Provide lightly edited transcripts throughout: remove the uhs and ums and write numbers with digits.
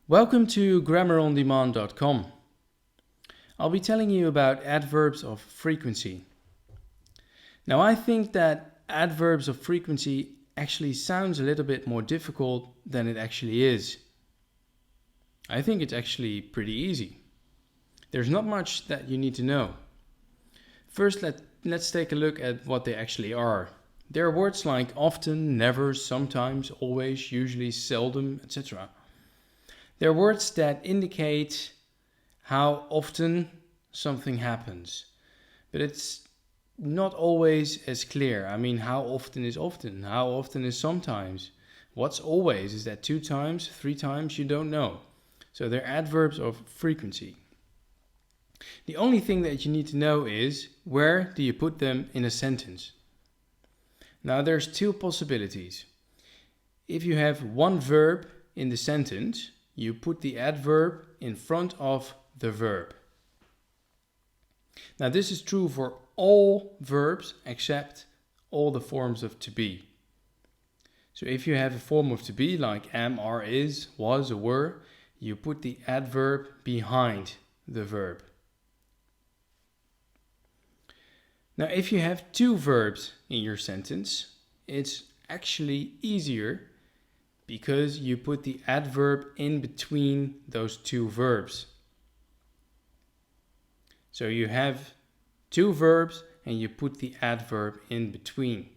Welcome to GrammarOnDemand.com. I'll be telling you about adverbs of frequency. Now, I think that adverbs of frequency actually sounds a little bit more difficult than it actually is. I think it's actually pretty easy. There's not much that you need to know. First, let's take a look at what they actually are. There are words like often, never, sometimes, always, usually, seldom, etc. They're words that indicate how often something happens, but it's not always as clear. I mean, how often is often? How often is sometimes? What's always? Is that 2 times, 3 times? You don't know. So they're adverbs of frequency. The only thing that you need to know is where do you put them in a sentence? Now there's 2 possibilities. If you have one verb in the sentence, you put the adverb in front of the verb. Now this is true for all verbs except all the forms of to be. So if you have a form of to be like am, are, is, was, or were, you put the adverb behind the verb. Now if you have 2 verbs in your sentence, it's actually easier because you put the adverb in between those 2 verbs. So you have 2 verbs and you put the adverb in between.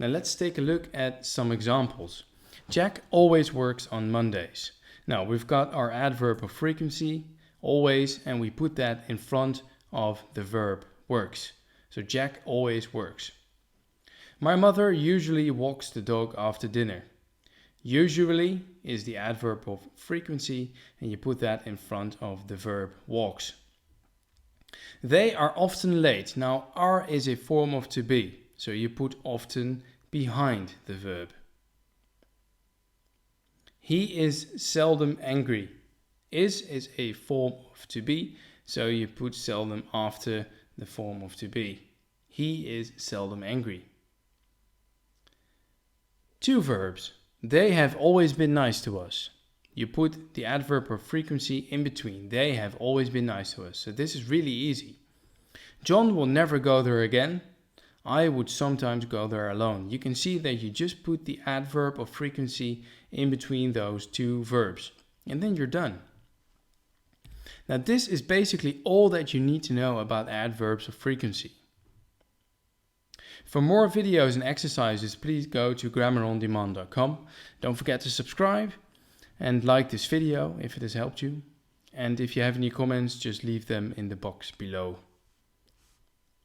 Now let's take a look at some examples. Jack always works on Mondays. Now we've got our adverb of frequency, always, and we put that in front of the verb works. So Jack always works. My mother usually walks the dog after dinner. Usually is the adverb of frequency and you put that in front of the verb walks. They are often late. Now are is a form of to be, so you put often behind the verb. He is seldom angry. Is a form of to be, so you put seldom after the form of to be. He is seldom angry. 2 verbs. They have always been nice to us. You put the adverb of frequency in between. They have always been nice to us. So this is really easy. John will never go there again. I would sometimes go there alone. You can see that you just put the adverb of frequency in between those 2 verbs. And then you're done. Now this is basically all that you need to know about adverbs of frequency. For more videos and exercises, please go to GrammarOnDemand.com. Don't forget to subscribe and like this video if it has helped you. And if you have any comments, just leave them in the box below.